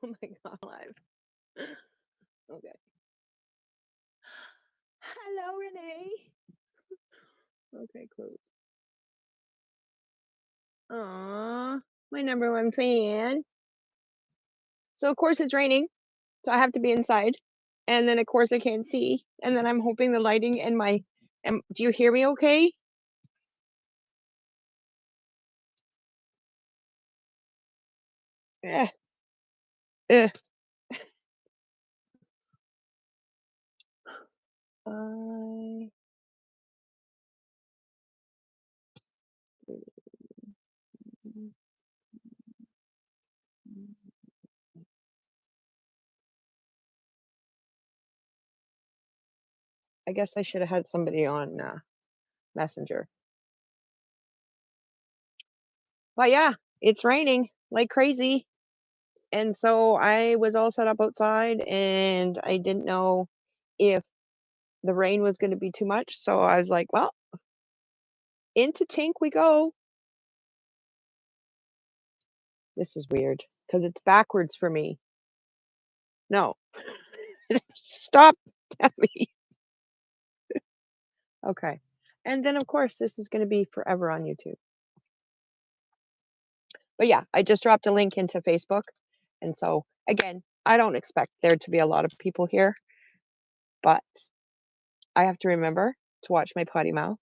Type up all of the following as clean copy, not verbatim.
Oh my God, live. Okay. Hello, Renee. Okay, close. Aw, my number one fan. So of course it's raining, so I have to be inside. And then of course I can't see. And then I'm hoping the lighting and do you hear me okay? Eh, eh. I I guess I should have had somebody on Messenger. But yeah, it's raining like crazy. And so I was all set up outside and I didn't know if the rain was going to be too much. So I was like, well, into Tink we go. This is weird because it's backwards for me. No, stop, Tammy. Okay. And then, of course, this is going to be forever on YouTube. But yeah, I just dropped a link into Facebook. And so, again, I don't expect there to be a lot of people here, but I have to remember to watch my potty mouth.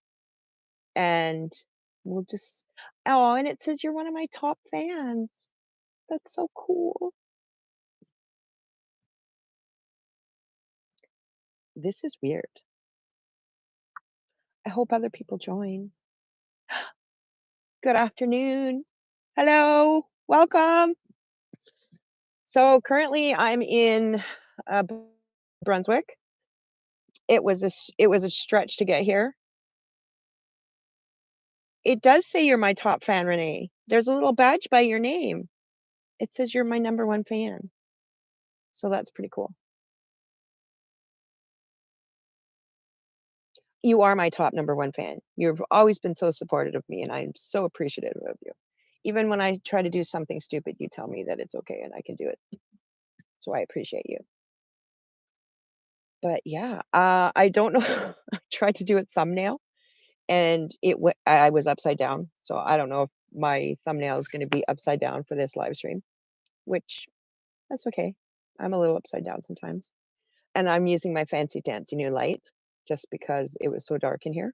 And we'll just, oh, and it says you're one of my top fans. That's so cool. This is weird. I hope other people join. Good afternoon. Hello. Welcome. So currently I'm in Brunswick. It was a stretch to get here. It does say you're my top fan, Renee. There's a little badge by your name. It says you're my number one fan. So that's pretty cool. You are my top number one fan. You've always been so supportive of me, and I'm so appreciative of you. Even when I try to do something stupid, you tell me that it's okay and I can do it. So I appreciate you. But yeah, I don't know. I tried to do a thumbnail and I was upside down. So I don't know if my thumbnail is going to be upside down for this live stream, which that's okay. I'm a little upside down sometimes. And I'm using my fancy dancy new light just because it was so dark in here.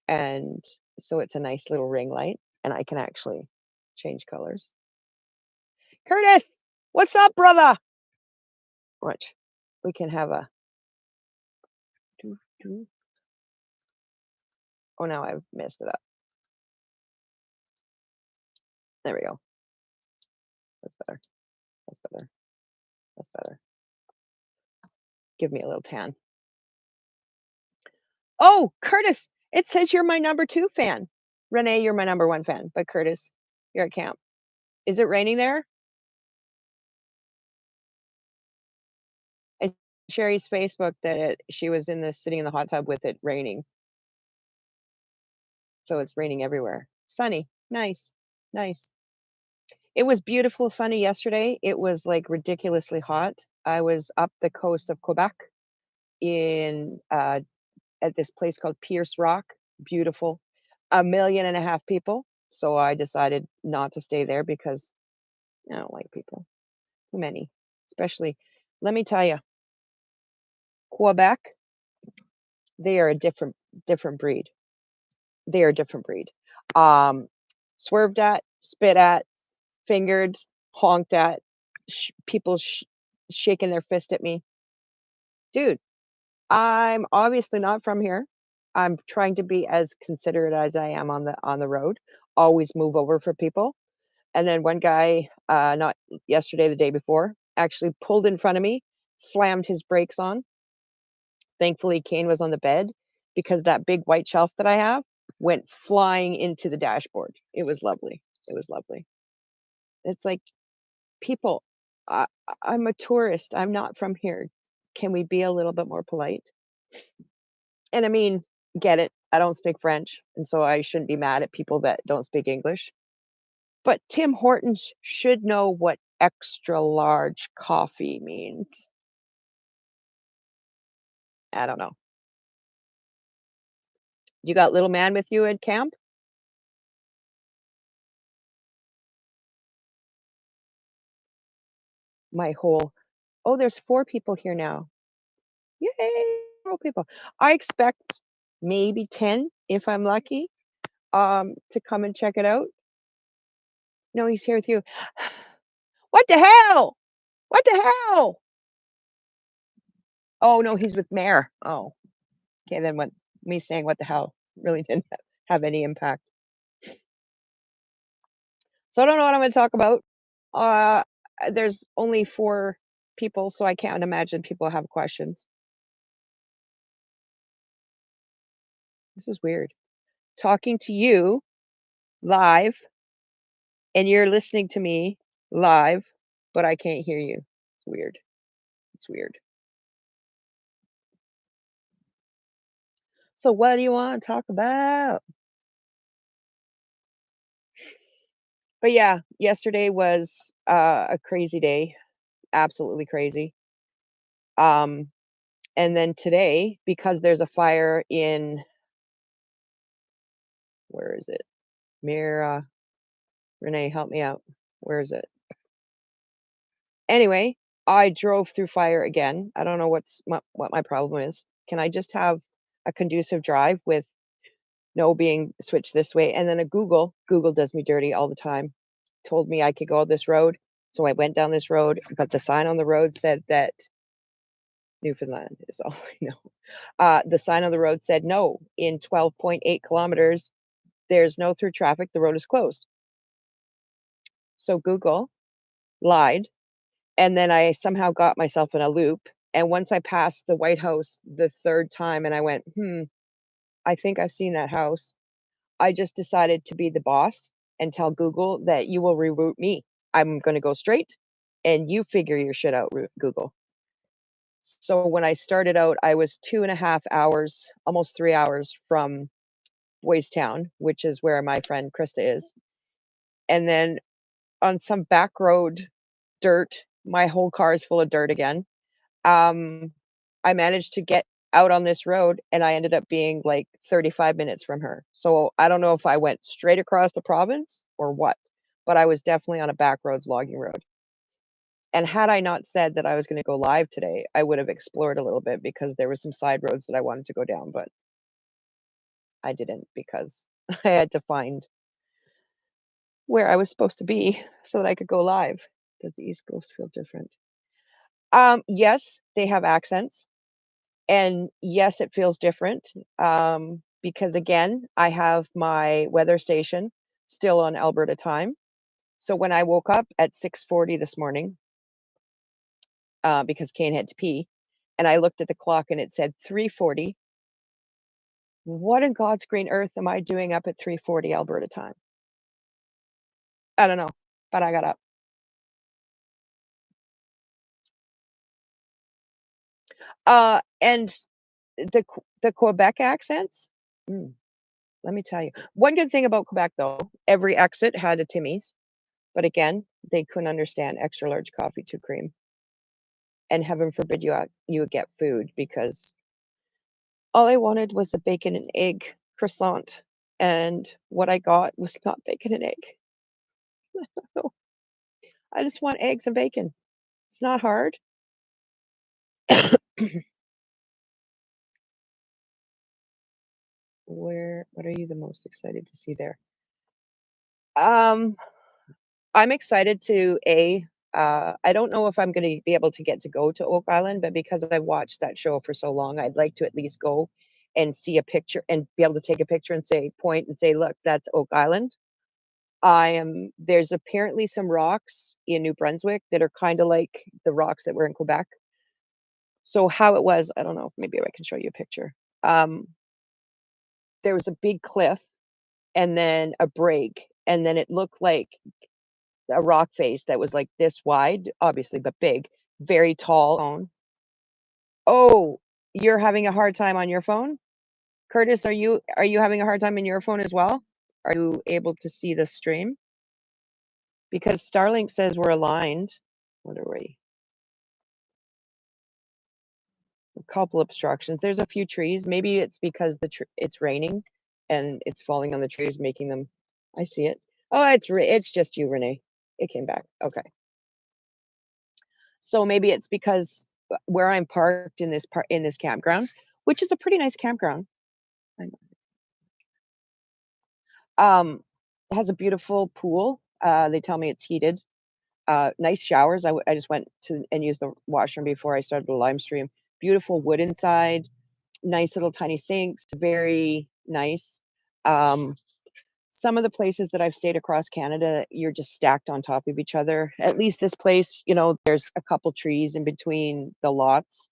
And so it's a nice little ring light and I can actually change colors. Curtis, what's up, brother? Watch. We can have a oh, now I've messed it up. There we go. That's better. That's better. That's better. Give me a little tan. Oh, Curtis, it says you're my number 2 fan. Renee, you're my number 1 fan, but Curtis, you're at camp. Is it raining there? I Sherry's Facebook that she was in this sitting in the hot tub with it raining. So it's raining everywhere. Sunny. Nice. Nice. It was beautiful sunny yesterday. It was like ridiculously hot. I was up the coast of Quebec in at this place called Pierce Rock. Beautiful. 1.5 million people. So I decided not to stay there because I don't like people. Too many. Especially, let me tell you, Quebec, they are a different breed. They are a different breed. Um, Swerved at, spit at, fingered, honked at, people shaking their fist at me. Dude, I'm obviously not from here. I'm trying to be as considerate as I am on the road. Always move over for people. And then one guy, not yesterday, the day before, actually pulled in front of me, slammed his brakes on. Thankfully, Kane was on the bed because that big white shelf that I have went flying into the dashboard. It was lovely. It was lovely. It's like, people, I, I'm a tourist. I'm not from here. Can we be a little bit more polite? And I mean, get it. I don't speak French, and so I shouldn't be mad at people that don't speak English. But Tim Hortons should know what extra large coffee means. I don't know. You got little man with you at camp? My whole Oh, there's 4 people here now. Yay, 4 people. I expect maybe 10 if I'm lucky, to come and check it out. No, he's here with you. What the hell? What the hell? Oh, no, he's with Mare. Oh, okay, then what me saying what the hell really didn't have any impact. So I don't know what I'm gonna talk about. Uh, there's only 4 people, so I can't imagine people have questions. This is weird. Talking to you live, and you're listening to me live, but I can't hear you. It's weird. It's weird. So what do you want to talk about? But yeah, yesterday was a crazy day, absolutely crazy. Um, and then today, because there's a fire in where is it? Mira, Renee, help me out. Where is it? Anyway, I drove through fire again. I don't know what my problem is. Can I just have a conducive drive with no being switched this way? And then a Google does me dirty all the time. Told me I could go this road, so I went down this road, but the sign on the road said that Newfoundland is all I know. The sign on the road said, "No, in 12.8 kilometers, there's no through traffic. The road is closed." So Google lied, and then I somehow got myself in a loop. And once I passed the White House the third time, and I went, I think I've seen that house. I just decided to be the boss and tell Google that you will reroute me. I'm going to go straight, and you figure your shit out, Google. So when I started out, I was 2.5 hours, almost 3 hours from Boys Town, which is where my friend Krista is. And then on some back road, dirt, my whole car is full of dirt again. Um, I managed to get out on this road and I ended up being like 35 minutes from her. So I don't know if I went straight across the province or what, but I was definitely on a back roads logging road. And had I not said that I was going to go live today, I would have explored a little bit because there were some side roads that I wanted to go down, but I didn't because I had to find where I was supposed to be so that I could go live. Does the East Coast feel different? Yes, they have accents. And yes, it feels different, because again, I have my weather station still on Alberta time. So when I woke up at 6:40 this morning, because Kane had to pee, and I looked at the clock and it said 3:40. What in God's green earth am I doing up at 3:40 Alberta time? I don't know, but I got up. And the Quebec accents. Mm, let me tell you. One good thing about Quebec, though, every exit had a Timmy's. But again, they couldn't understand extra large coffee, 2 cream, and heaven forbid you would get food because all I wanted was a bacon and egg croissant, and what I got was not bacon and egg. No, I just want eggs and bacon. It's not hard. What are you the most excited to see there? Um, I'm excited to I don't know if I'm gonna be able to get to go to Oak Island, but because I watched that show for so long, I'd like to at least go and see a picture and be able to take a picture and say point and say, "Look, that's Oak Island." There's apparently some rocks in New Brunswick that are kinda like the rocks that were in Quebec. So how it was, I don't know, maybe I can show you a picture. Um, there was a big cliff and then a break, and then it looked like a rock face that was like this wide, obviously, but big, very tall phone. Oh, you're having a hard time on your phone? Curtis, are you having a hard time in your phone as well? Are you able to see the stream? because Starlink says we're aligned. What are we? A couple obstructions. There's a few trees. Maybe it's because it's raining and it's falling on the trees, making them. I see it. Oh, it's just you, Renee. It came back. Okay. So maybe it's because where I'm parked in this campground, which is a pretty nice campground. Um, has a beautiful pool. They tell me it's heated. Nice showers. I just went to and used the washroom before I started the live stream. Beautiful wood inside. Nice little tiny sinks. Very nice. Um, some of the places that I've stayed across Canada, you're just stacked on top of each other. At least this place, there's a couple trees in between the lots,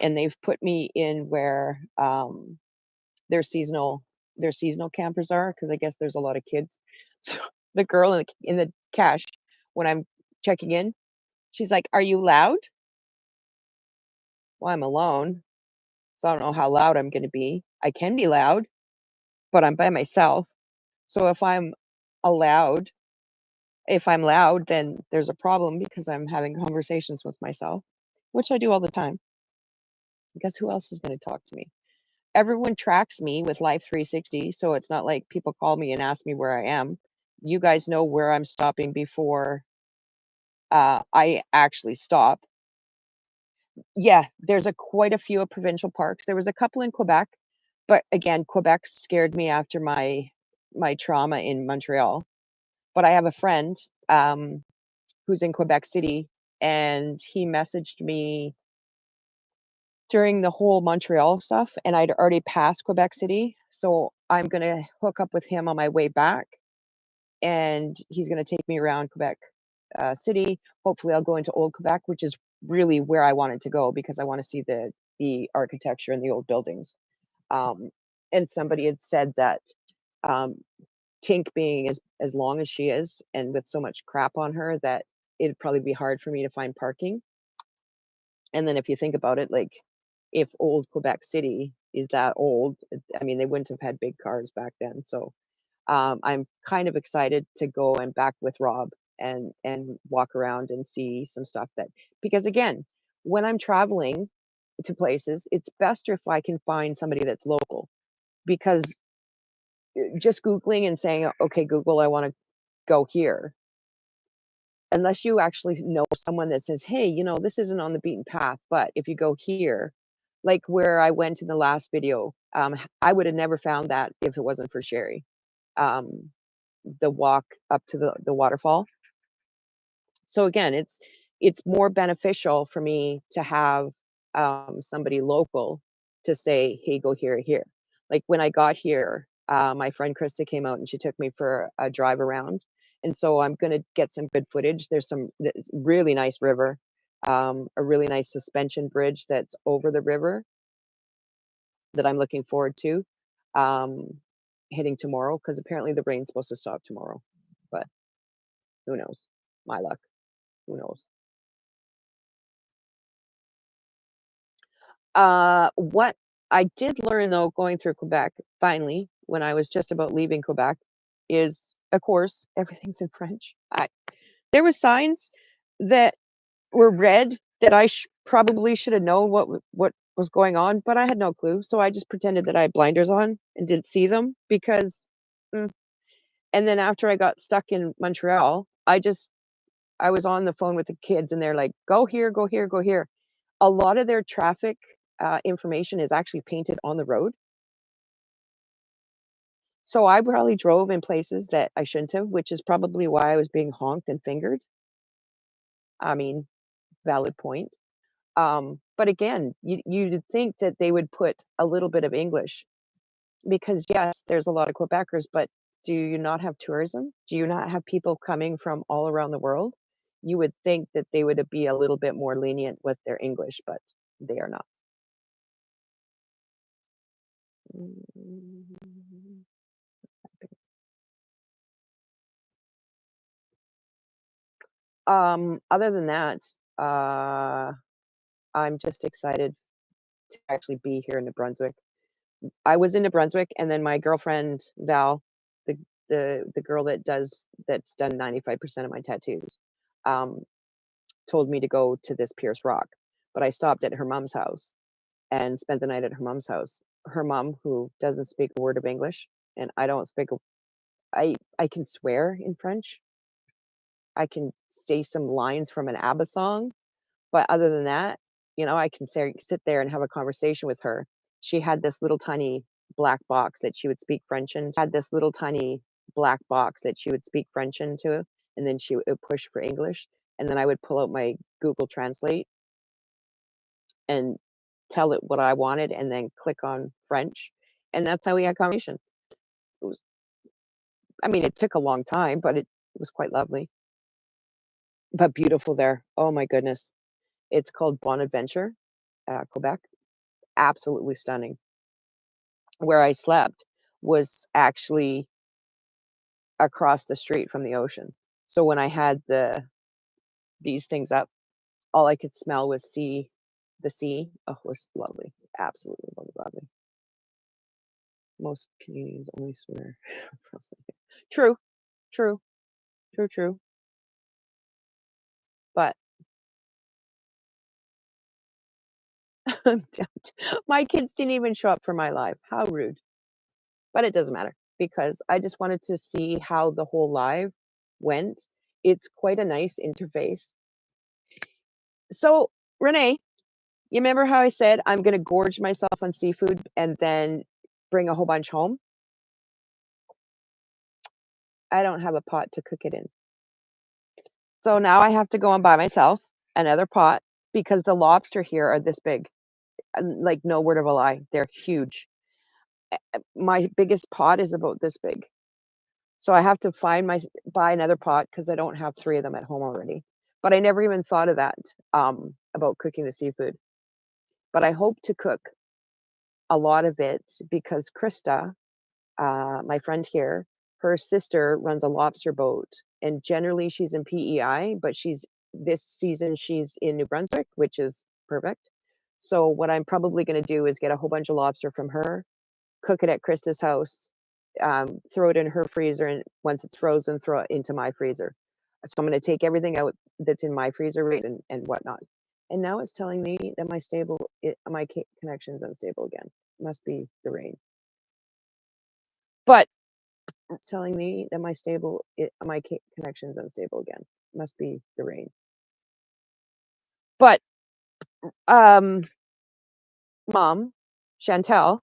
and they've put me in where their seasonal their seasonal campers are, because I guess there's a lot of kids. So the girl in the cash, when I'm checking in, she's like, "Are you loud?" Well, I'm alone, so I don't know how loud I'm going to be. I can be loud, but I'm by myself. So allowed, if I'm loud, then there's a problem because I'm having conversations with myself, which I do all the time. Guess who else is going to talk to me? Everyone tracks me with Life 360, so it's not like people call me and ask me where I am. You guys know where I'm stopping before I actually stop. Yeah, there's quite a few provincial parks. There was a couple in Quebec, but again, Quebec scared me after my trauma in Montreal. But I have a friend who's in Quebec City, and he messaged me during the whole Montreal stuff, and I'd already passed Quebec City, so I'm gonna hook up with him on my way back, and he's gonna take me around Quebec City. Hopefully, I'll go into Old Quebec, which is really where I wanted to go because I want to see the architecture and the old buildings. Um, and somebody had said that um, Tink being as long as she is, and with so much crap on her, that it'd probably be hard for me to find parking. And then if you think about it, like if old Quebec City is that old, I mean, they wouldn't have had big cars back then. So I'm kind of excited to go and back with Rob and walk around and see some stuff because again, when I'm traveling to places, it's best if I can find somebody that's local, because just Googling and saying, okay, Google, I want to go here, unless you actually know someone that says, hey, this isn't on the beaten path, but if you go here, like where I went in the last video, I would have never found that if it wasn't for Sherry. Um, the walk up to the waterfall. So again, it's more beneficial for me to have somebody local to say, hey, go here, here. Like when I got here, my friend Krista came out and she took me for a drive around. And so I'm going to get some good footage. There's it's really nice river, a really nice suspension bridge that's over the river that I'm looking forward to um, hitting tomorrow, because apparently the rain's supposed to stop tomorrow. But who knows? My luck. Who knows? What I did learn though, going through Quebec, finally, when I was just about leaving Quebec, is of course everything's in French. There were signs that were red that I probably should have known what was going on, but I had no clue. So I just pretended that I had blinders on and didn't see them because. And then after I got stuck in Montreal, I was on the phone with the kids and they're like, go here, go here, go here. A lot of their traffic information is actually painted on the road. So I probably drove in places that I shouldn't have, which is probably why I was being honked and fingered. I mean, valid point. But again, you'd think that they would put a little bit of English, because yes, there's a lot of Quebecers, but do you not have tourism? Do you not have people coming from all around the world? You would think that they would be a little bit more lenient with their English, but they are not. Mm. Other than that, uh, I'm just excited to actually be here in New Brunswick. I was in New Brunswick, and then my girlfriend Val, the the girl that's done 95% of my tattoos, um, told me to go to this Pierce Rock, but I stopped at her mom's house and spent the night at her mom's house. Her mom, who doesn't speak a word of English, and I don't speak a I can swear in French. I can say some lines from an ABBA song, but other than that, I can sit there and have a conversation with her. She had this little tiny black box that she would speak French into, and then she would push for English, and then I would pull out my Google Translate and tell it what I wanted and then click on French, and that's how we had conversation. It was I mean, it took a long time, but it was quite lovely, but beautiful there. Oh my goodness. It's called Bonaventure, Quebec. Absolutely stunning. Where I slept was actually across the street from the ocean. So when I had these things up, all I could smell was the sea. Oh, it was lovely. Absolutely lovely, lovely. Most Canadians only swear. True, true, true, true. But my kids didn't even show up for my live. How rude. But it doesn't matter because I just wanted to see how the whole live went. It's quite a nice interface. So, Renee, you remember how I said I'm going to gorge myself on seafood and then bring a whole bunch home? I don't have a pot to cook it in. So now I have to go and buy myself another pot because the lobster here are this big. Like, no word of a lie, they're huge. My biggest pot is about this big. So I have to buy another pot because I don't have 3 of them at home already. But I never even thought of that, about cooking the seafood. But I hope to cook a lot of it because Krista, my friend here, her sister runs a lobster boat, and generally she's in PEI, but this season she's in New Brunswick, which is perfect. So what I'm probably gonna do is get a whole bunch of lobster from her, cook it at Krista's house, throw it in her freezer, and once it's frozen, throw it into my freezer. So I'm gonna take everything out that's in my freezer and whatnot. And now it's telling me that my connection's unstable again. Must be the rain. But it's telling me that connection's unstable again. Must be the rain. But um, mom, Chantel,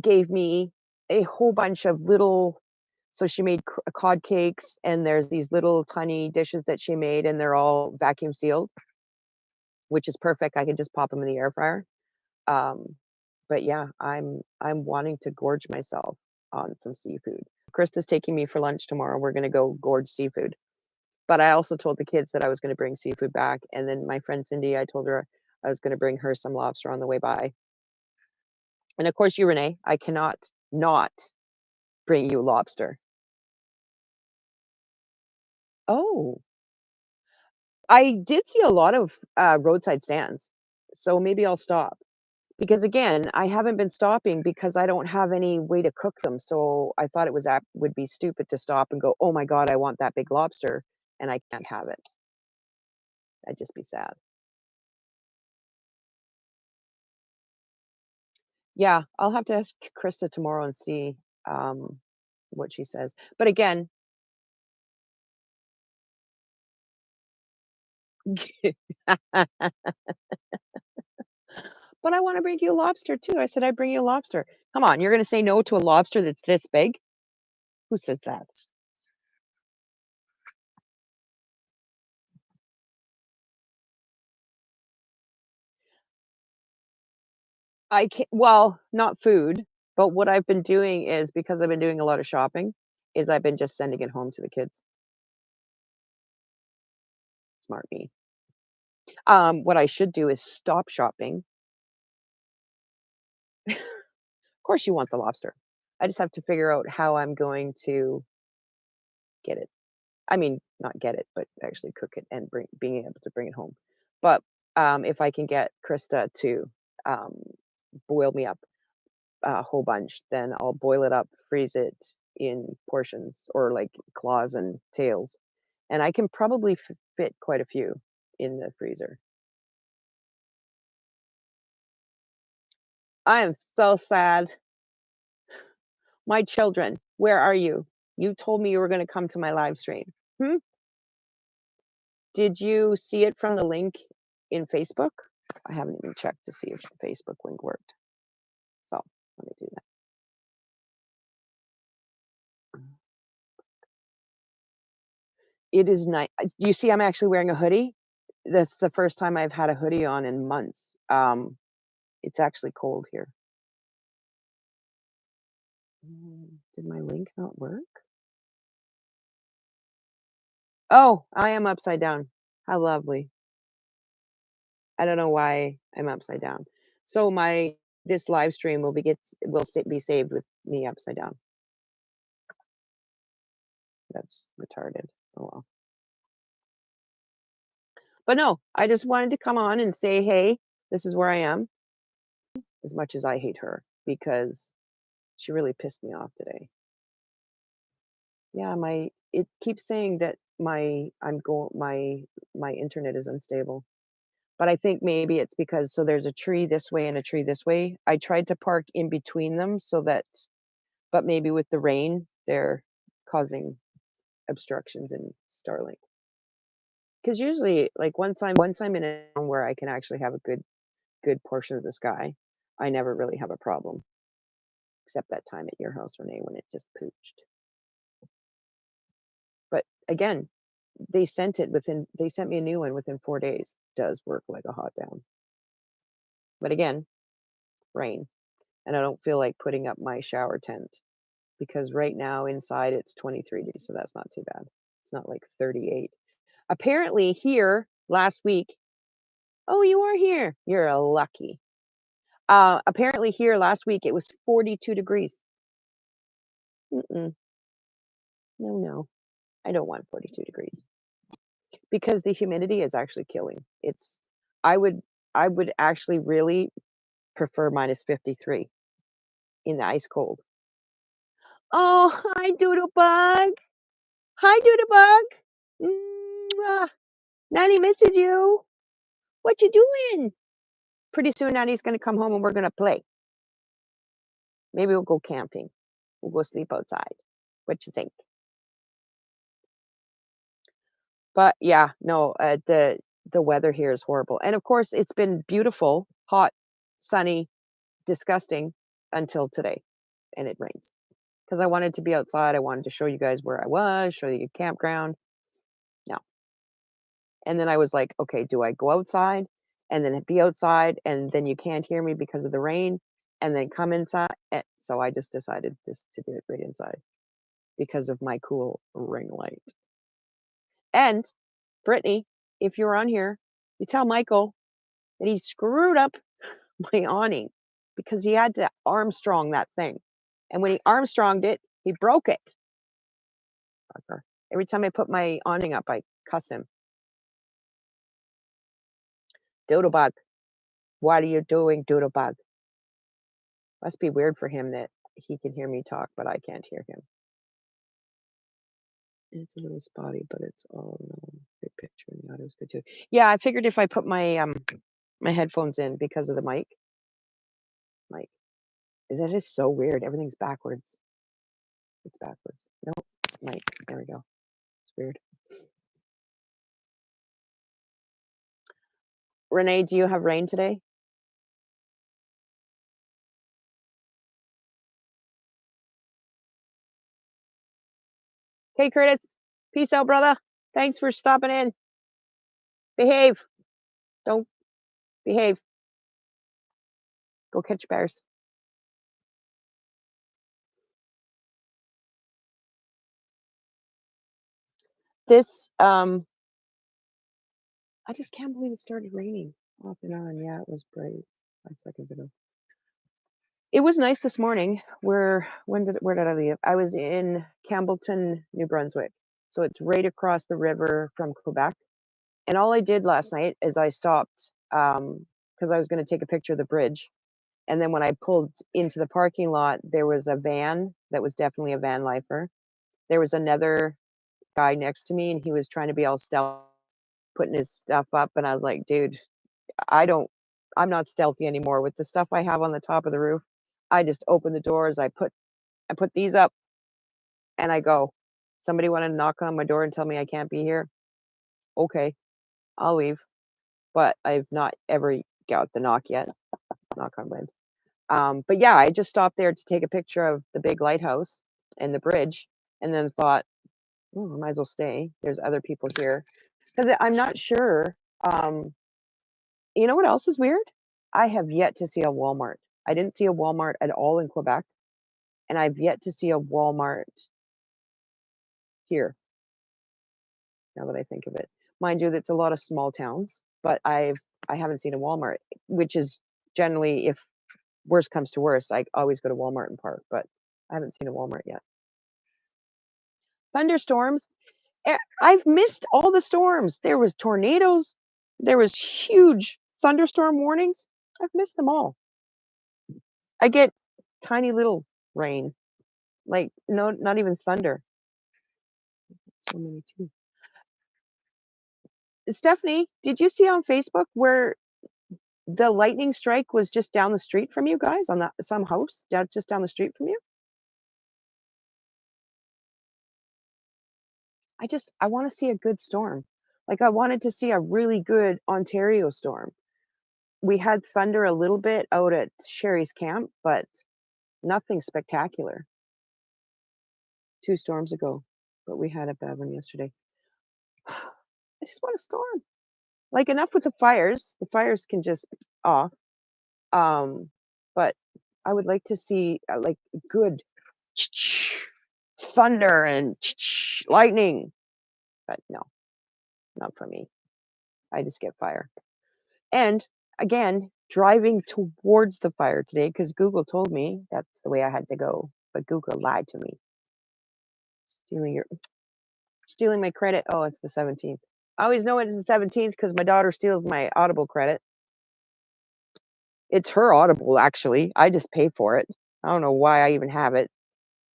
gave me a whole bunch of little so she made cod cakes, and there's these little tiny dishes that she made, and they're all vacuum sealed, which is perfect. I can just pop them in the air fryer. Um, but yeah, I'm wanting to gorge myself on some seafood. Krista's taking me for lunch tomorrow. We're gonna go gorge seafood. But I also told the kids that I was gonna bring seafood back, and then my friend Cindy, I told her I was gonna bring her some lobster on the way by. And of course, you, Renee, I cannot not bring you lobster. Oh, I did see a lot of, roadside stands, so maybe I'll stop. Because again, I haven't been stopping because I don't have any way to cook them, so I thought it would be stupid to stop and go, "Oh my god, I want that big lobster," and I can't have it. I'd just be sad. Yeah, I'll have to ask Krista tomorrow and see, um, what she says. But again, but I wanna bring you a lobster too. I said I'd bring you a lobster. Come on, you're gonna say no to a lobster that's this big? Who says that? Well, not food, but what I've been doing is because I've been doing a lot of shopping, is I've been just sending it home to the kids. Smart me. What I should do is stop shopping. Of course you want the lobster. I just have to figure out how I'm going to get it. I mean, not get it, but actually cook it and being able to bring it home. But, if I can get Krista to, um, boil me up a whole bunch, then I'll boil it up, freeze it, in portions or like claws and tails, and I can probably fit quite a few in the freezer. I am so sad. My children, where are you? You told me you were going to come to my live stream. Hmm? Did you see it from the link in Facebook? I haven't even checked to see if the Facebook link worked. So let me do that. It is nice. Do you see I'm actually wearing a hoodie? That's the first time I've had a hoodie on in months. It's actually cold here. Did my link not work? Oh, I am upside down. How lovely. I don't know why I'm upside down. So my this live stream be saved with me upside down. That's retarded. Oh well. But no, I just wanted to come on and say, hey, this is where I am. As much as I hate her because she really pissed me off today. Yeah, it keeps saying that my internet is unstable. But I think maybe it's because so there's a tree this way and a tree this way. I tried to park in between them so that but maybe with the rain, they're causing obstructions in Starlink. Because usually, like once I'm in a town where I can actually have a good portion of the sky, I never really have a problem, except that time at your house, Renee, when it just pooched. But again, they sent me a new one within 4 days. Does work like a hot down. But again, rain. And I don't feel like putting up my shower tent because right now inside it's 23 degrees, so that's not too bad. It's not like 38. Apparently here last week, oh, you are here. You're a lucky. Apparently here last week it was 42 degrees. Mm-mm. No, no. I don't want 42 degrees because the humidity is actually killing. I would I would actually really prefer minus 53 in the ice cold. Oh, hi Doodlebug. Hi Doodlebug. Mwah. Nanny misses you. What you doing? Pretty soon Nanny's gonna come home and we're gonna play. Maybe we'll go camping. We'll go sleep outside. What you think? But yeah, no, the weather here is horrible. And of course, it's been beautiful, hot, sunny, disgusting until today, and it rains. Because I wanted to be outside. I wanted to show you guys where I was, show you a campground. No. And then I was like, okay, do I go outside and then be outside and then you can't hear me because of the rain and then come inside? So I just decided just to do it right inside because of my cool ring light. And Brittany, if you're on here, you tell Michael that he screwed up my awning because he had to Armstrong that thing. And when he Armstronged it, he broke it. Fucker. Every time I put my awning up, I cuss him. Doodlebug, what are you doing, Doodlebug? Must be weird for him that he can hear me talk, but I can't hear him. It's a little spotty, but it's all big picture and the audio's good too. Yeah, I figured if I put my my headphones in because of the mic. That is so weird. Everything's backwards. It's backwards. No, mic. There we go. It's weird. Renee, do you have rain today? Okay, Curtis. Peace out, brother. Thanks for stopping in. Behave. Don't behave. Go catch bears. This I just can't believe it started raining off and on. Yeah, it was bright 5 seconds ago. It was nice this morning. Where did I leave? I was in Campbellton, New Brunswick. So it's right across the river from Quebec. And all I did last night is I stopped because I was going to take a picture of the bridge. And then when I pulled into the parking lot, there was a van that was definitely a van lifer. There was another guy next to me, and he was trying to be all stealthy, putting his stuff up, and I was like, "Dude, I don't I'm not stealthy anymore with the stuff I have on the top of the roof. I just open the doors, I put these up, and I go. Somebody wanna knock on my door and tell me I can't be here? Okay, I'll leave." But I've not ever got the knock yet, knock on wood. But yeah, I just stopped there to take a picture of the big lighthouse and the bridge, and then thought, "Oh, I might as well stay. There's other people here." 'Cause I'm not sure, you know what else is weird? I have yet to see a Walmart. I didn't see a Walmart at all in Quebec, and I've yet to see a Walmart here, now that I think of it. Mind you, that's a lot of small towns, but I haven't seen a Walmart, which is generally, if worst comes to worst, I always go to Walmart and park, but I haven't seen a Walmart yet. Thunderstorms, I've missed all the storms. There was tornadoes, there was huge thunderstorm warnings. I've missed them all. I get tiny little rain, like, no, not even thunder. So many too. Stephanie, did you see on Facebook where the lightning strike was just down the street from you guys on that some house just down the street from you? I wanna see a good storm. Like, I wanted to see a really good Ontario storm. We had thunder a little bit out at Sherry's camp, but nothing spectacular 2 storms ago, but we had a bad one yesterday. I just want a storm. Like, enough with the fires. The fires can just off. Um, but I would like to see, like, good thunder and lightning, but no, not for me. I just get fire. And again, driving towards the fire today because Google told me that's the way I had to go, but Google lied to me. Stealing your stealing my credit. Oh, it's the 17th. I always know it's the 17th because my daughter steals my Audible credit. It's her Audible, actually. I just pay for it. I don't know why I even have it.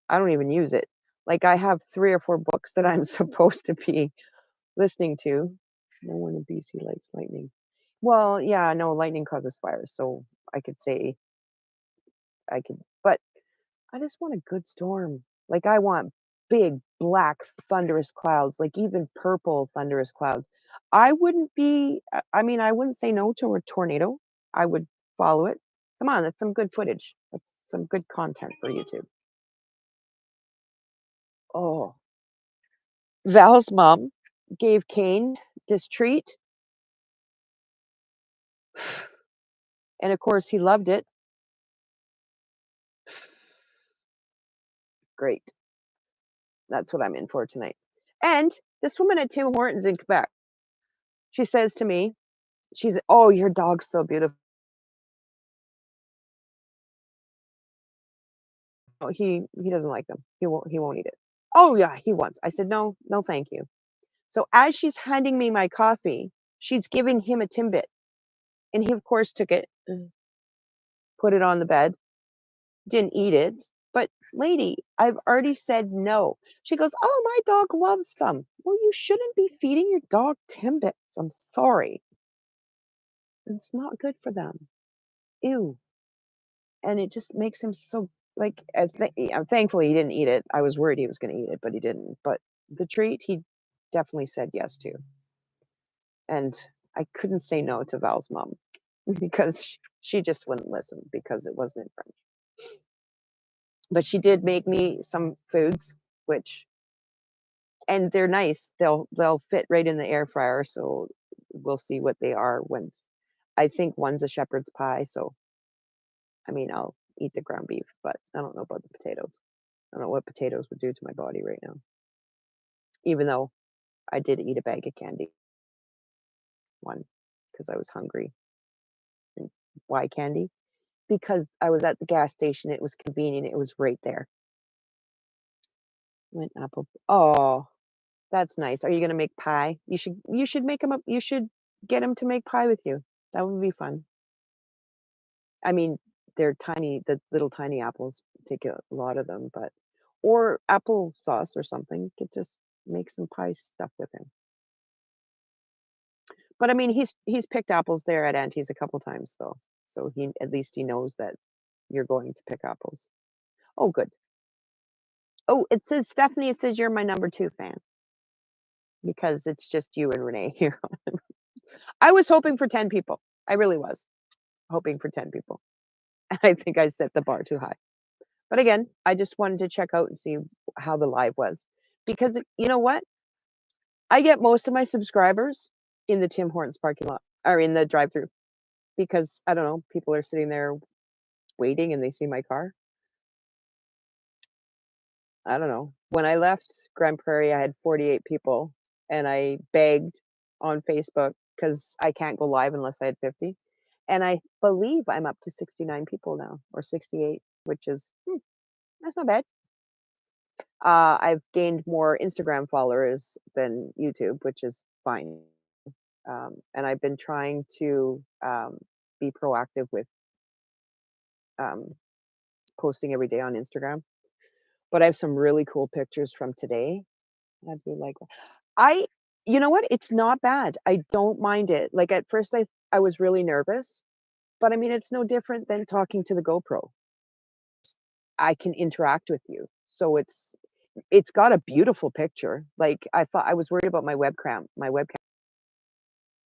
I don't even use it. Like, I have 3 or 4 books that I'm supposed to be listening to. No one in BC likes lightning. Well, yeah, no, lightning causes fires, so I could say I could, but I just want a good storm. Like, I want big, black, thunderous clouds, like even purple thunderous clouds. I mean, I wouldn't say no to a tornado. I would follow it. Come on, that's some good footage. That's some good content for YouTube. Oh, Val's mom gave Kane this treat, and of course he loved it. Great. That's what I'm in for tonight. And this woman at Tim Hortons in Quebec, she says to me, "Oh, your dog's so beautiful." Oh, he doesn't like them. He won't eat it. Oh yeah, he wants. I said, "No, no, thank you." So as she's handing me my coffee, she's giving him a Timbit, and he of course took it, put it on the bed, didn't eat it. But lady, I've already said no. She goes, "Oh, my dog loves them." Well, you shouldn't be feeding your dog Timbits. I'm sorry. It's not good for them. Ew. And it just makes him so, like, thankfully he didn't eat it. I was worried he was gonna eat it, but he didn't. But the treat, he definitely said yes to, and I couldn't say no to Val's mom because she just wouldn't listen because it wasn't in French. But she did make me some foods, which, and they're nice. They'll fit right in the air fryer, so we'll see what they are once. I think one's a shepherd's pie, so I mean, I'll eat the ground beef, but I don't know about the potatoes. I don't know what potatoes would do to my body right now, even though I did eat a bag of candy, one, because I was hungry. And why candy? Because I was at the gas station, it was convenient, it was right there. Went apple, oh, that's nice. Are you gonna make pie? You should make 'em up, you should get him to make pie with you. That would be fun. I mean, they're tiny, the little tiny apples take a lot of them, but or applesauce or something. Could just make some pie stuff with him. But I mean, he's picked apples there at Auntie's a couple times though, so he at least he knows that you're going to pick apples. Oh, good. Oh, it says Stephanie, it says you're my number 2 fan because it's just you and Renee here. I was hoping for 10 people. I really was hoping for 10 people. And I think I set the bar too high. But again, I just wanted to check out and see how the live was because you know what? I get most of my subscribers in the Tim Hortons parking lot or in the drive-through because I don't know, people are sitting there waiting and they see my car. I don't know. When I left Grand Prairie, I had 48 people and I begged on Facebook because I can't go live unless I had 50. And I believe I'm up to 69 people now or 68, which is that's not bad. I've gained more Instagram followers than YouTube, which is fine. And I've been trying to be proactive with um, posting every day on Instagram. But I have some really cool pictures from today. I do like that. I you know what? It's not bad. I don't mind it. Like at first I was really nervous, but I mean it's no different than talking to the GoPro. I can interact with you. So it's got a beautiful picture. Like I thought I was worried about my webcam.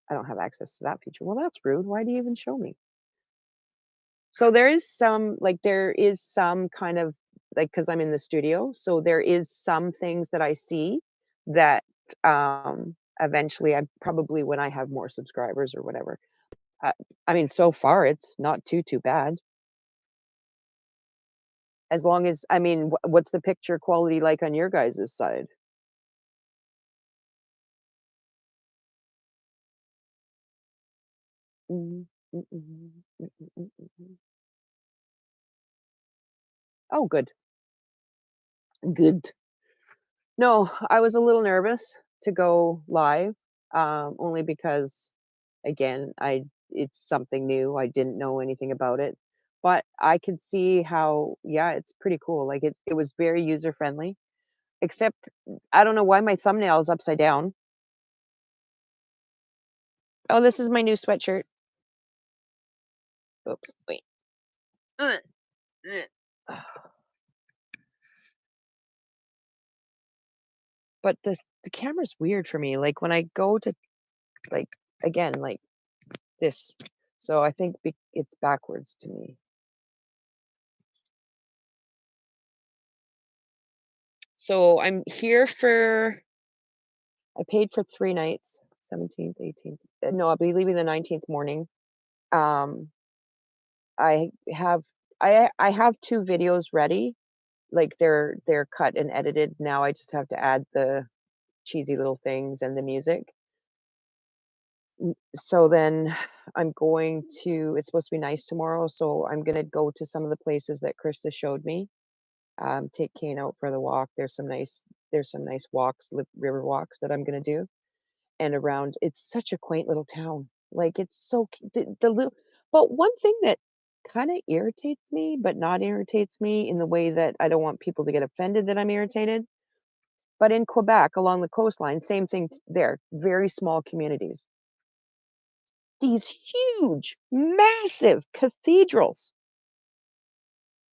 I don't have access to that feature. Well, that's rude. Why do you even show me? So there is some kind of like because I'm in the studio, so there is some things that I see that eventually I probably when I have more subscribers or whatever. Uh, I mean, so far it's not too bad. As long as I mean, what's the picture quality like on your guys' side? Mhm, mm, mhm, mm, mm, mm, mm, mm. Oh, good, good. No, I was a little nervous to go live, only because, again, I it's something new. I didn't know anything about it, but I could see how, yeah, it's pretty cool. Like it was very user friendly. Except I don't know why my thumbnail is upside down. Oh, this is my new sweatshirt. Oops, wait. Ugh, ugh. But the camera's weird for me. Like when I go to like again like this, so I think it's backwards to me. So I'm here for I paid for 3 nights, 17th, 18th. No, I'll be leaving the 19th morning. Um, I have I have 2 videos ready, like, they're cut and edited, now I just have to add the cheesy little things and the music. So then I'm going to it's supposed to be nice tomorrow, so I'm gonna go to some of the places that Krista showed me, take Kane out for the walk. There's some nice walks, river walks that I'm gonna do. And around it's such a quaint little town. Like, it's so c the little but one thing that kinda irritates me, but not irritates me in the way that I don't want people to get offended that I'm irritated, but in Quebec, along the coastline, same thing t there, very small communities. These huge, massive cathedrals,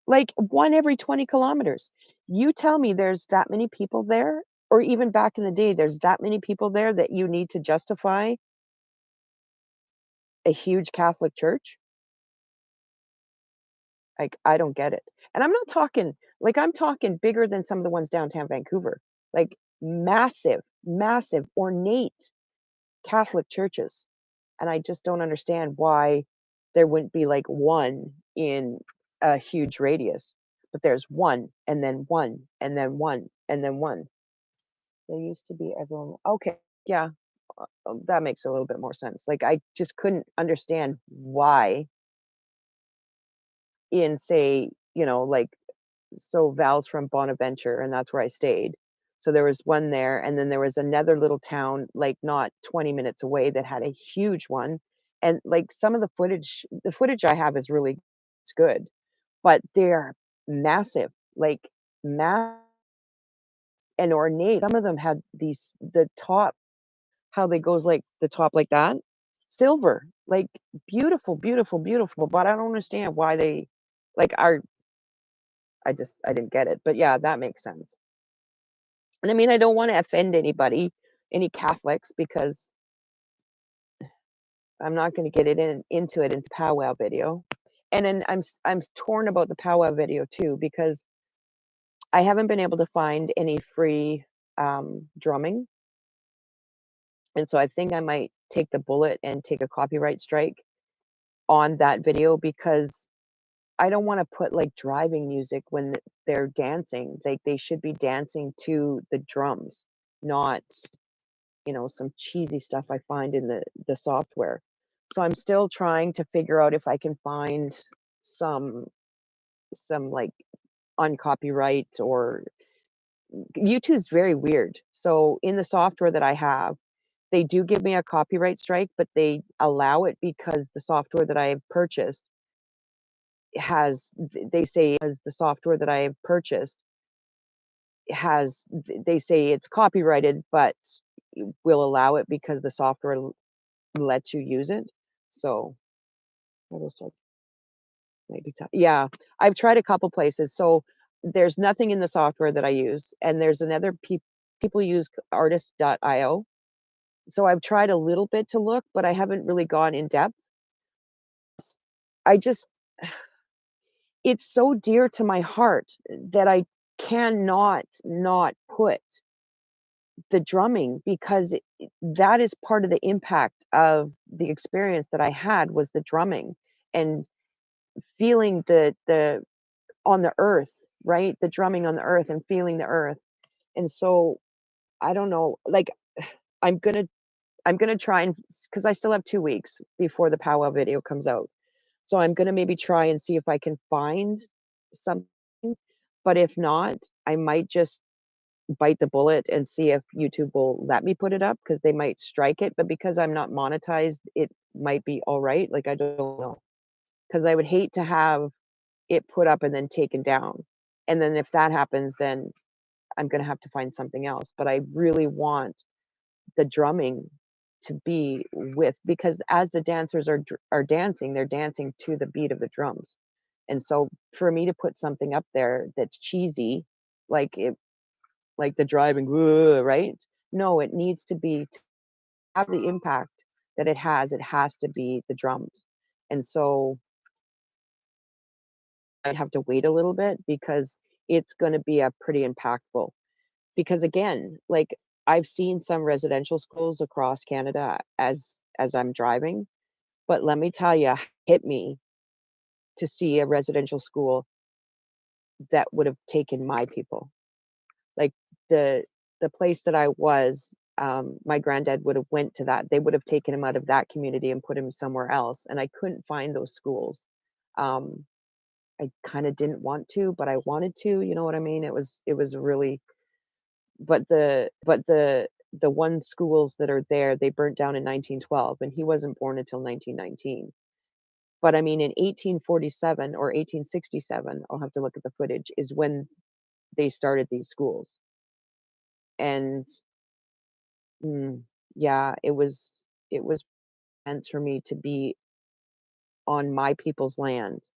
like, 1 every 20 kilometers. You tell me there's that many people there, or even back in the day, there's that many people there that you need to justify a huge Catholic church? Like, I don't get it. And I'm not talking like, I'm talking bigger than some of the ones downtown Vancouver, like, massive, massive, ornate Catholic churches, and I just don't understand why there wouldn't be, like, 1 in a huge radius, but there's 1, and then 1, and then 1, and then 1. There used to be everyone okay, yeah, that makes a little bit more sense. Like, I just couldn't understand why in, say, like so Val's from Bonaventure, and that's where I stayed. So there was one there, and then there was another little town, like, not 20 minutes away that had a huge one, and, like, some of the footage I have is really it's good, but they're massive, like, massive. and ornate. Some of them had these the top how they goes like the top like that, silver, like beautiful, beautiful, beautiful, but I don't understand why they like are I didn't get it, but yeah, that makes sense. And I mean, I don't wanna offend anybody, any Catholics, because I'm not gonna get it into it into powwow video. And then I'm torn about the powwow video too because I haven't been able to find any free, drumming, and so I think I might take the bullet and take a copyright strike on that video because I don't wanna put, like, driving music when they're dancing. They should be dancing to the drums, not, some cheesy stuff I find in the software. So I'm still trying to figure out if I can find some like, uncopyright or YouTube's very weird. So in the software that I have, they do give me a copyright strike, but they allow it because the software that I have purchased they say as the software that I have purchased they say it's copyrighted, but will allow it because the software lets you use it. So I will start maybe yeah, I've tried a couple places. So there's nothing in the software that I use, and there's another people use artist.io. So I've tried a little bit to look, but I haven't really gone in depth. I just it's so dear to my heart that I cannot not put the drumming because that is part of the impact of the experience that I had was the drumming and feeling the on the earth, right? The drumming on the earth and feeling the earth. And so I don't know, like I'm gonna I'm gonna try and because I still have 2 weeks before the powwow video comes out. So I'm gonna maybe try and see if I can find something. But if not, I might just bite the bullet and see if YouTube will let me put it up because they might strike it. But because I'm not monetized, it might be all right. Like I don't know. Because I would hate to have it put up and then taken down. And then if that happens, then I'm gonna have to find something else. But I really want the drumming to be with because as the dancers are dancing, they're dancing to the beat of the drums. And so for me to put something up there that's cheesy, like it like the driving, "Whoa," right? No, it needs to be to have the impact that it has to be the drums. And so I'd have to wait a little bit because it's gonna be a pretty impactful because again, like I've seen some residential schools across Canada as I'm driving, but let me tell you, hit me to see a residential school that would have taken my people. Like the the place that I was, my granddad would have went to that. They would have taken him out of that community and put him somewhere else, and I couldn't find those schools. Um, I kinda didn't want to, but I wanted to, you know what I mean? It was really but the one schools that are there, they burnt down in 1912, and he wasn't born until 1919. But I mean, in 1847 or 1867, I'll have to look at the footage, is when they started these schools. And, mm, yeah, it was meant for me to be on my people's land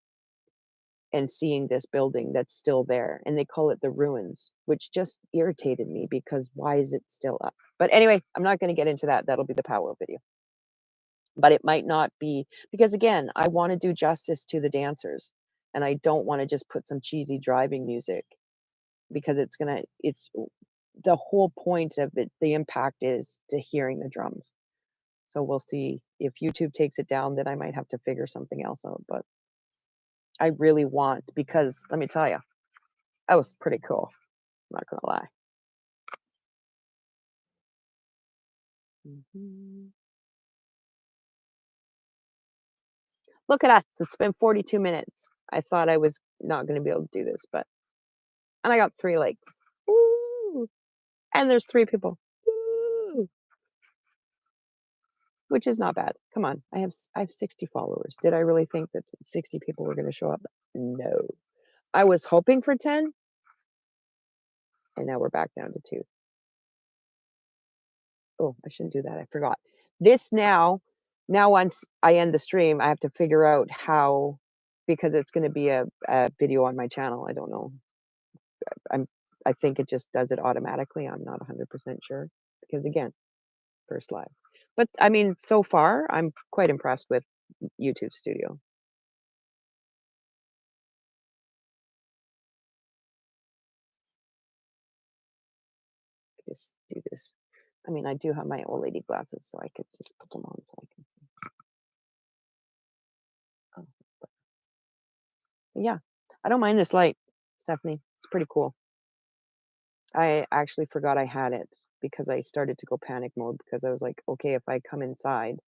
and seeing this building that's still there, and they call it the ruins, which just irritated me because why is it still up? But anyway, I'm not gonna get into that, that'll be the power video. But it might not be because again, I wanna do justice to the dancers, and I don't wanna just put some cheesy driving music because it's the whole point of it, the impact is to hearing the drums. So we'll see if YouTube takes it down, then I might have to figure something else out, but I really want because let me tell you, that was pretty cool, I'm not gonna lie. Mhm. Look at us, it's been 42 minutes. I thought I was not gonna be able to do this, but and I got 3 likes. Woo! And there's 3 people. Woo! Which is not bad. Come on, I have 60 followers. Did I really think that 60 people were gonna show up? No. I was hoping for 10, and now we're back down to 2. Oh, I shouldn't do that, I forgot. This now once I end the stream, I have to figure out how because it's gonna be a video on my channel, I don't know. I'm I think it just does it automatically, I'm not 100% sure, because again, first live. But, I mean, so far, I'm quite impressed with YouTube Studio. Just do this. I mean, I do have my old lady glasses, so I could just put them on so I can oh, but yeah, I don't mind this light, Stephanie. It's pretty cool. I actually forgot I had it because I started to go panic mode because I was like, "Okay, if I come inside,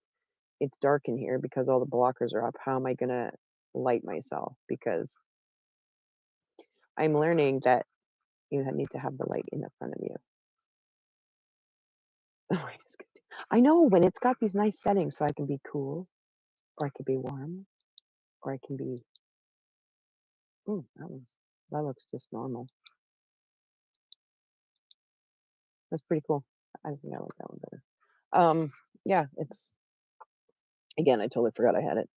it's dark in here because all the blockers are up. How am I gonna light myself?" Because I'm learning that you need to have the light in the front of you. Oh, it is good. I know when it's got these nice settings, so I can be cool, or I could be warm, or I can be. Ooh, that looks just normal. That's pretty cool. I think I like that one better. Yeah, it's again. I totally forgot I had it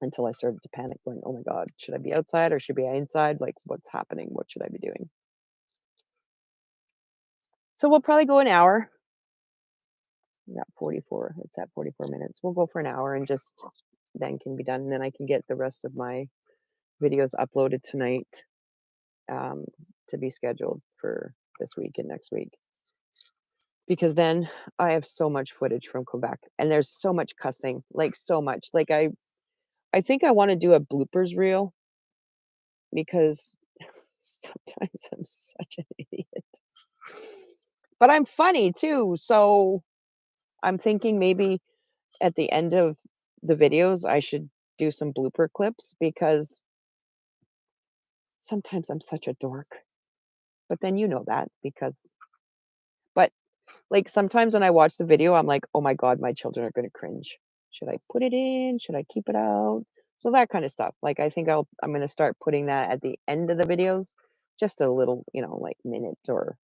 until I started to panic, going, "Oh my god, should I be outside or should I be inside? Like, what's happening? What should I be doing?" So we'll probably go an hour. We got 44. It's at 44 minutes. We'll go for an hour and just then can be done. And then I can get the rest of my videos uploaded tonight um, to be scheduled for this week and next week. Because then I have so much footage from Quebec and there's so much cussing, like so much. Like I think I want to do a bloopers reel because sometimes I'm such an idiot. But I'm funny too. So I'm thinking maybe at the end of the videos I should do some blooper clips because sometimes I'm such a dork. But then you know that because but like, sometimes when I watch the video, I'm like, "Oh my god, my children are gonna cringe. Should I put it in? Should I keep it out?" So that kinda stuff. Like, I think I'm gonna start putting that at the end of the videos, just a little, like, minute or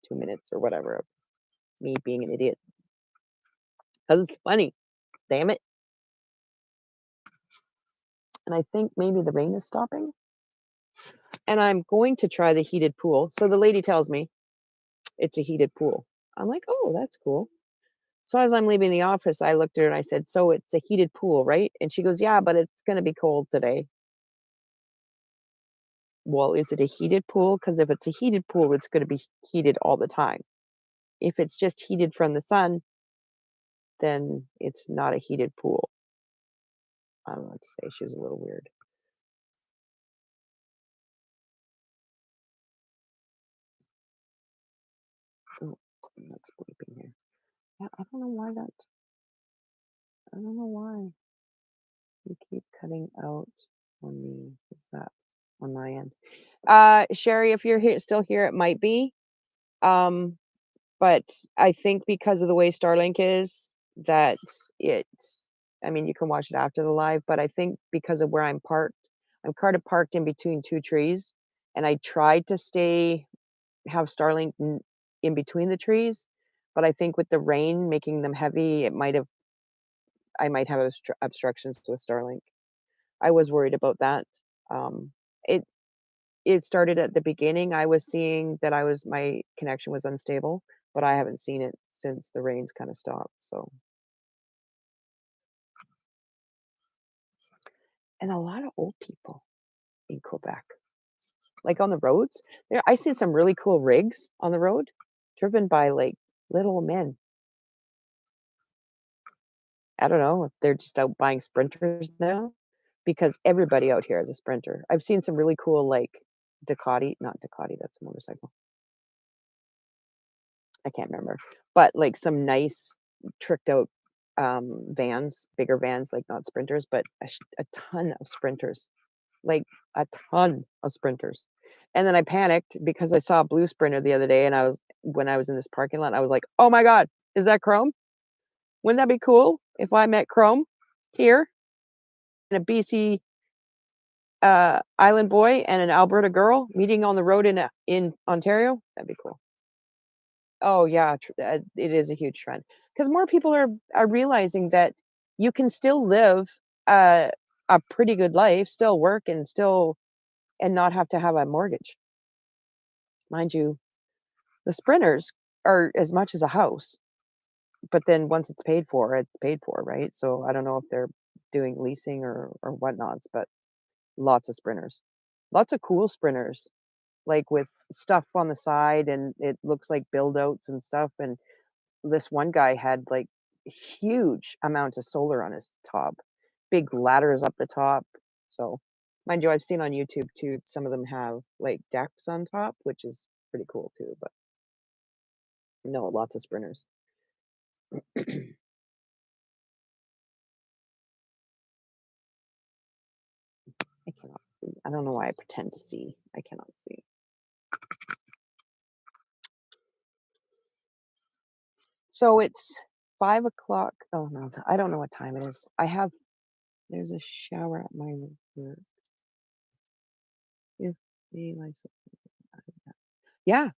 2 minutes or whatever of me being an idiot. 'Cause it's funny, damn it. And I think maybe the rain is stopping, and I'm going to try the heated pool. So the lady tells me it's a heated pool. I'm like, "Oh, that's cool." So as I'm leaving the office, I looked at her and I said, "So it's a heated pool, right?" And she goes, "Yeah, but it's gonna be cold today." Well, is it a heated pool? Because if it's a heated pool, it's gonna be heated all the time. If it's just heated from the sun, then it's not a heated pool. I don't know what to say. She was a little weird. Oh, that's bleeping here. Yeah, I don't know why that. I don't know why you keep cutting out on me. What's that on my end? Sherry, if you're here, still here, it might be. Um, But I think because of the way Starlink is, that it I mean, you can watch it after the live, but I think because of where I'm kinda parked in between 2 trees, and I tried to have Starlink n in between the trees, but I think with the rain making them heavy, I might have obstructions with Starlink. I was worried about that. Um, it it started at the beginning, I was seeing that my connection was unstable, but I haven't seen it since the rains kinda stopped, so and a lot of old people in Quebec, like, on the roads, I see some really cool rigs on the road driven by, like, little men. I don't know if they're just out buying Sprinters now, because everybody out here has a Sprinter. I've seen some really cool, like, not Ducati, that's a motorcycle. I can't remember, but, like, some nice tricked out, vans, bigger vans, like, not Sprinters, but a ton of Sprinters, like, a ton of Sprinters, and then I panicked because I saw a blue Sprinter the other day, and when I was in this parking lot, I was like, "Oh my god, is that Chrome? Wouldn't that be cool if I met Chrome here in a BC island boy and an Alberta girl meeting on the road in Ontario. That'd be cool. Oh yeah, it is a huge trend because more people are realizing that you can still live uh, a pretty good life, still work, and not have to have a mortgage. Mind you, the sprinters are as much as a house, but then once it's paid for, right? So I don't know if they're doing leasing or whatnots, but lots of sprinters, lots of cool sprinters, like with stuff on the side, and it looks like build outs and stuff. And this one guy had like huge amount of solar on his top, big ladders up the top. So, mind you, I've seen on YouTube too, some of them have like decks on top, which is pretty cool too. But no, lots of sprinters. I cannot see. I don't know why I pretend to see. I cannot see. So it's 5 o'clock. Oh no, I don't know what time it is. There's a shower at my work. If me, myself, yeah,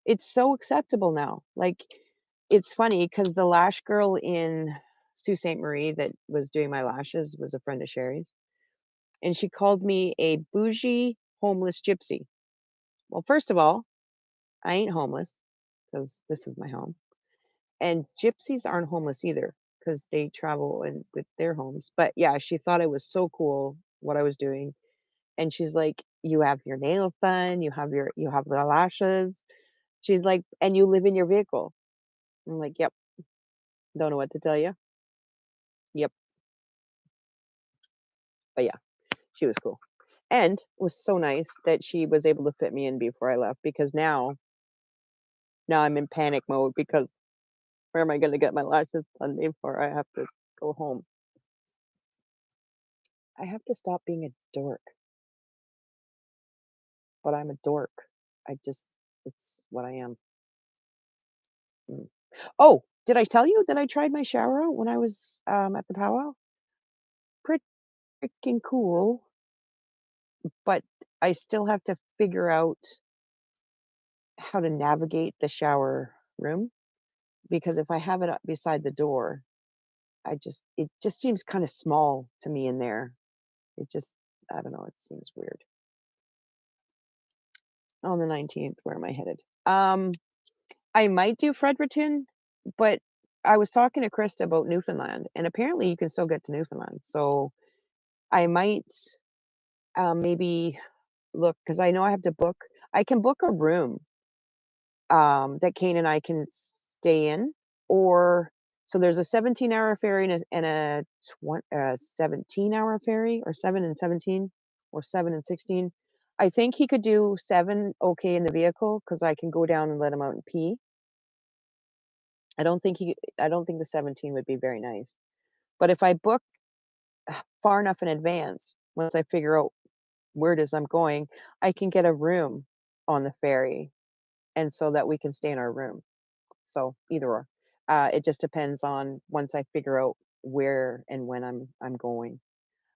it's so acceptable now. Like, it's funny because the lash girl in Sault Ste. Marie that was doing my lashes was a friend of Sherry's, and she called me a bougie homeless gypsy. Well, first of all, I ain't homeless because this is my home. And gypsies aren't homeless either because they travel and with their homes. But yeah, she thought it was so cool what I was doing. And she's like, "You have your nails done, you have the lashes." She's like, "And you live in your vehicle." I'm like, "Yep, don't know what to tell you." Yep. But yeah, she was cool. And it was so nice that she was able to fit me in before I left because now I'm in panic mode because where am I gonna get my lashes done before I have to go home? I have to stop being a dork, but I'm a dork. It's what I am. Mm. Oh, did I tell you that I tried my shower out when I was at the powwow? Pretty freaking cool, but I still have to figure out how to navigate the shower room because if I have it up beside the door, it just seems kind of small to me in there. It just I don't know, it seems weird. On the 19th, where am I headed? I might do Fredericton, but I was talking to Krista about Newfoundland, and apparently you can still get to Newfoundland. So I might maybe look because I know I have to book. I can book a room that Kane and I can stay in, or so there's a 17-hour ferry and a 17-hour ferry, or 7 and 17, or 7 and 16. I think he could do 7 okay in the vehicle because I can go down and let him out and pee. I don't think the 17 would be very nice. But if I book far enough in advance, once I figure out where it is I'm going, I can get a room on the ferry and so that we can stay in our room. So either or. It just depends on once I figure out where and when I'm going.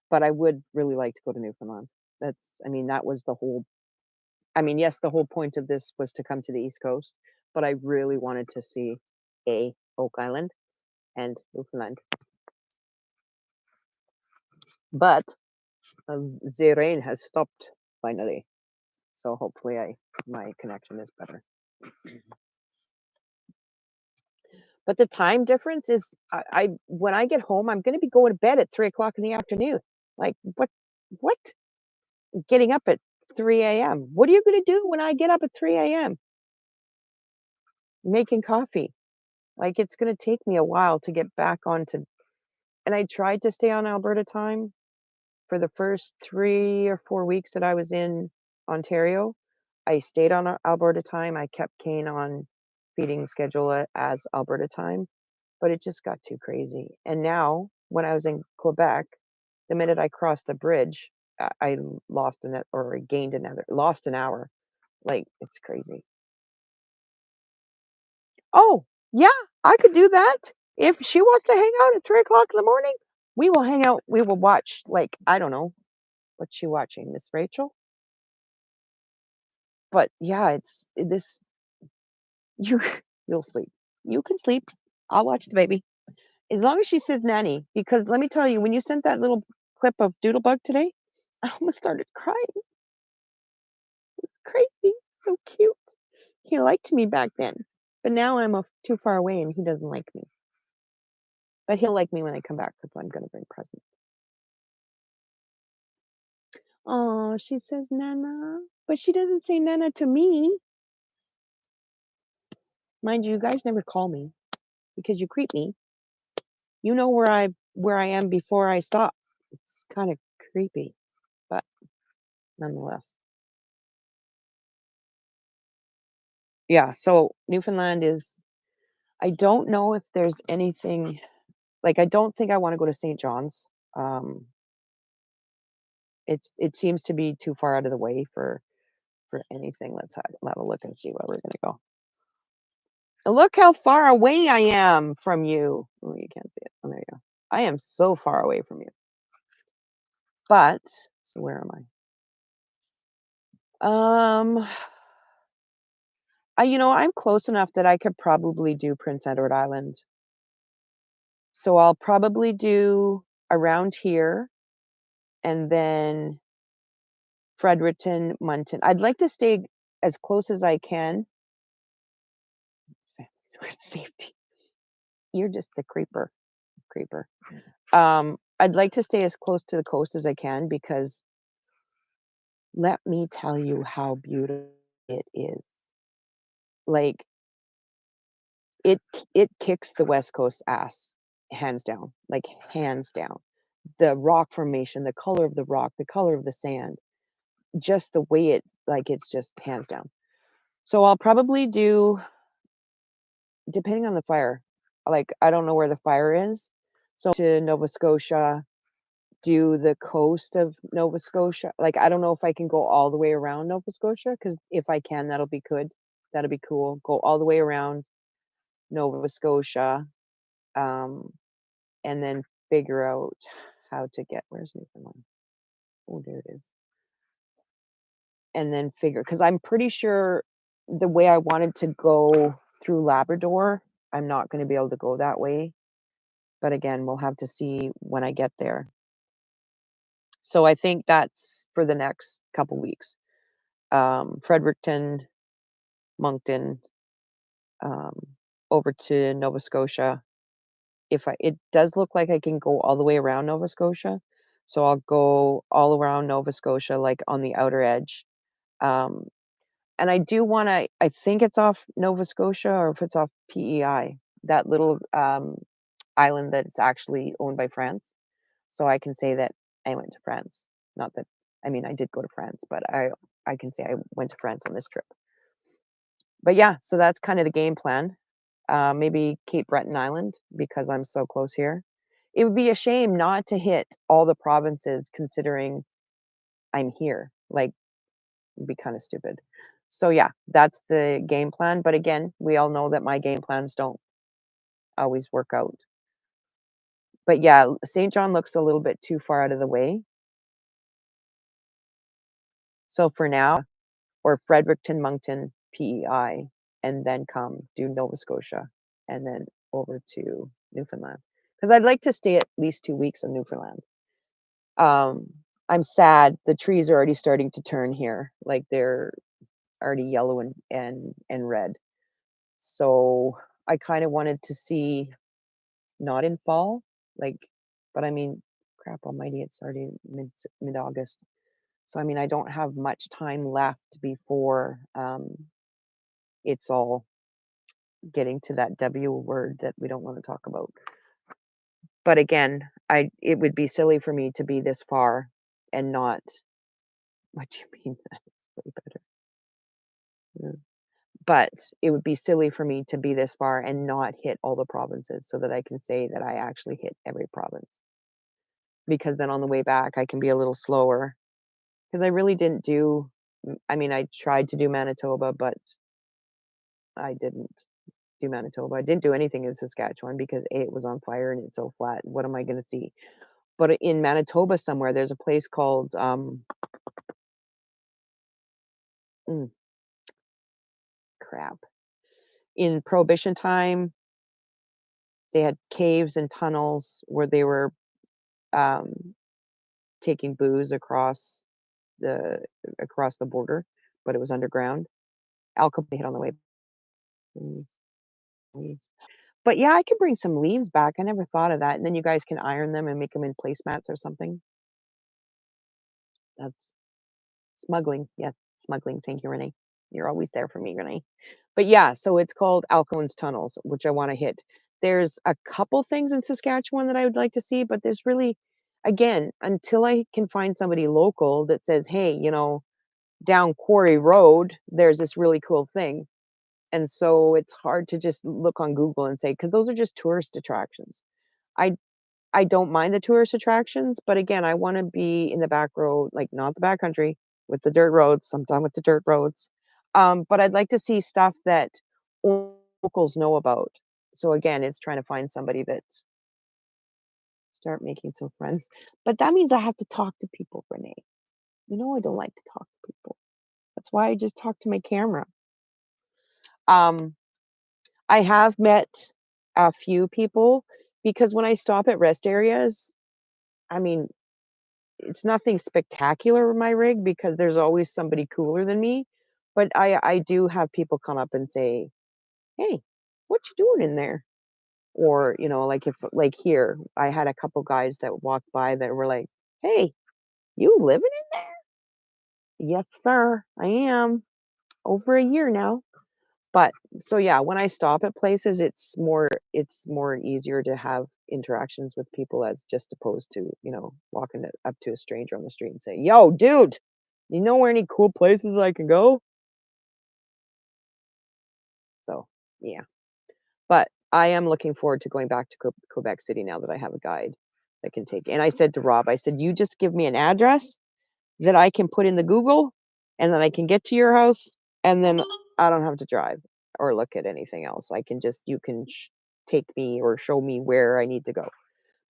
But I would really like to go to Newfoundland. I mean, that was the whole I mean, yes, the whole point of this was to come to the East Coast, but I really wanted to see Oak Island and Newfoundland. But the rain has stopped finally, so hopefully I my connection is better. But the time difference is I when I get home, I'm gonna be going to bed at 3 o'clock in the afternoon. Like, what? Getting up at 3 a.m. What are you gonna do when I get up at 3 a.m.? Making coffee. Like, it's gonna take me a while to get back onto and I tried to stay on Alberta time for the first 3 or 4 weeks that I was in Ontario. I stayed on Alberta time. I kept Kane on feeding schedule as Alberta time, but it just got too crazy. And now, when I was in Quebec, the minute I crossed the bridge, I lost or gained lost an hour. Like, it's crazy. Oh, yeah, I could do that. If she wants to hang out at 3 o'clock in the morning, we will hang out. We will watch, like, I don't know, What's she watching? Miss Rachel? But yeah, this you you'll sleep. You can sleep. I'll watch the baby. As long as she says nanny, because let me tell you, when you sent that little clip of Doodlebug today, I almost started crying. It's crazy. So cute. He liked me back then, but now I'm too far away and he doesn't like me. But he'll like me when I come back because I'm going to bring presents. Oh, she says Nana, but she doesn't say Nana to me. Mind you, you guys never call me because you creep me. You know where I am before I stop. It's kind of creepy, but nonetheless. Yeah, so Newfoundland is I don't know if there's anything like I don't think I want to go to St. John's. Um it seems to be too far out of the way for anything. Let's have a look and see where we're going to go. And look how far away I am from you. Oh, you can't see it. Oh, there you go. I am so far away from you. But so where am I? I'm close enough that I could probably do Prince Edward Island. So I'll probably do around here and then Fredericton, Moncton. I'd like to stay as close as I can. Safety. You're just the creeper. I'd like to stay as close to the coast as I can because let me tell you how beautiful it is. Like it kicks the West Coast ass, hands down, like hands down. The rock formation, the color of the rock, the color of the sand, just the way it's just hands down. So I'll probably do, depending on the fire, like I don't know where the fire is. So to Nova Scotia, do the coast of Nova Scotia. Like I don't know if I can go all the way around Nova Scotia because if I can, that'll be good. That'll be cool. Go all the way around Nova Scotia, um, and then figure out how to get where's Newfoundland? Oh, there it is. And then figure because I'm pretty sure the way I wanted to go through Labrador, I'm not going to be able to go that way. But again, we'll have to see when I get there. So I think that's for the next couple weeks. Fredericton, Moncton, um, over to Nova Scotia. It does look like I can go all the way around Nova Scotia, so I'll go all around Nova Scotia, like on the outer edge. Um, and I do want to. I think it's off Nova Scotia, or if it's off PEI, that little island that's actually owned by France. So I can say that I went to France. Not that I mean I did go to France, but I can say I went to France on this trip. But yeah, so that's kind of the game plan. Maybe Cape Breton Island because I'm so close here. It would be a shame not to hit all the provinces considering I'm here. Like, it'd be kind of stupid. So yeah, that's the game plan. But again, we all know that my game plans don't always work out. But yeah, St. John looks a little bit too far out of the way. So for now, or Fredericton, Moncton, PEI, and then come do Nova Scotia and then over to Newfoundland. Because I'd like to stay at least 2 weeks in Newfoundland. Um, I'm sad. The trees are already starting to turn here. Like they're already yellow and red. So I kind of wanted to see not in fall, like, but I mean, crap almighty, it's already mid August. So I mean, I don't have much time left before it's all getting to that W word that we don't want to talk about. But again, it would be silly for me to be this far and not. What do you mean? That's way better. Mm. But it would be silly for me to be this far and not hit all the provinces so that I can say that I actually hit every province. Because then on the way back, I can be a little slower. Because I really didn't do. I mean, I tried to do Manitoba, but I didn't do Manitoba. I didn't do anything in Saskatchewan because A, it was on fire and it's so flat. What am I going to see? but in Manitoba somewhere, there's a place called, mm, crap. In Prohibition time, they had caves and tunnels where they were, um, taking booze the across the border, but it was underground. Alcohol hit on the way. Leaves, leaves. But yeah, I could bring some leaves back. I never thought of that, and then you guys can iron them and make them in placemats or something. That's smuggling. Yes, smuggling. Thank you, Renee. You're always there for me, Renee. But yeah, so it's called Alcone's Tunnels, which I wanna hit. There's a couple things in Saskatchewan that I would like to see, but there's really again, until I can find somebody local that says, "Hey, down Quarry Road, there's this really cool thing." And so it's hard to just look on Google and say, because those are just tourist attractions. I I don't mind the tourist attractions, but again, I wanna be in the back road, like, not the backcountry with the dirt roads, I'm done with the dirt roads. But I'd like to see stuff that locals know about. So again, it's trying to find somebody that start making some friends. But that means I have to talk to people, Renee. You know I don't like to talk to people. That's why I just talk to my camera. Um, I have met a few people because when I stop at rest areas, I mean, it's nothing spectacular in my rig because there's always somebody cooler than me, but I do have people come up and say, "Hey, what you doing in there?" Or, like if like here, I had a couple guys that walked by that were like, "Hey, you living in there?" "Yes, sir, I am. Over a year now." But so yeah, when I stop at places, it's more easier to have interactions with people as just opposed to, walking up to a stranger on the street and say, "Yo, dude, you know where any cool places I can go?" So, yeah. But I am looking forward to going back to Quebec City now that I have a guide that can take and I said to Rob, I said, "You just give me an address that I can put in the Google, and then I can get to your house, and then I don't have to drive or look at anything else. I can just you can take me or show me where I need to go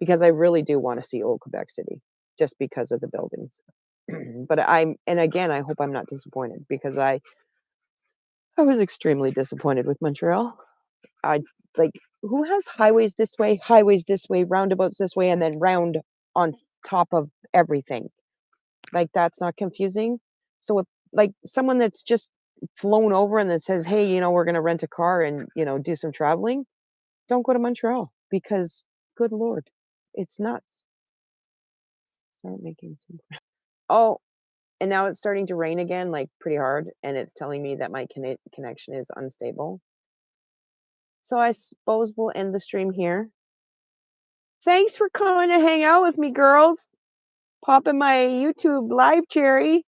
because I really do want to see old Quebec City just because of the buildings. But and again, I hope I'm not disappointed because I was extremely disappointed with Montreal. I like who has highways this way, roundabouts this way, and then round on top of everything. Like, that's not confusing? So, if like, someone that's just flown over and that says, "Hey, we're gonna rent a car and, do some traveling," don't go to Montreal because, good lord, it's nuts. Start making some Oh, and now it's starting to rain again, like, pretty hard, and it's telling me that my connection is unstable. So I suppose we'll end the stream here. Thanks for coming to hang out with me, girls. Pop in my YouTube live cherry.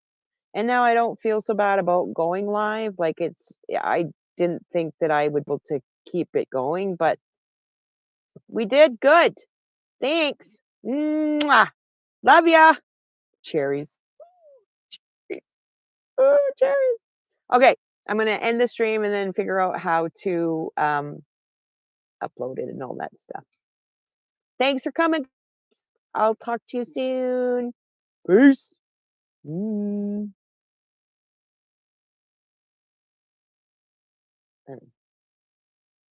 And now I don't feel so bad about going live, like, yeah, I didn't think that I would be able to keep it going, but we did good. Thanks. Mwah. Love ya. Cherries. Ooh, cherries. Okay, I'm gonna end the stream and then figure out how to, upload it and all that stuff. Thanks for coming. I'll talk to you soon. Peace. Mm.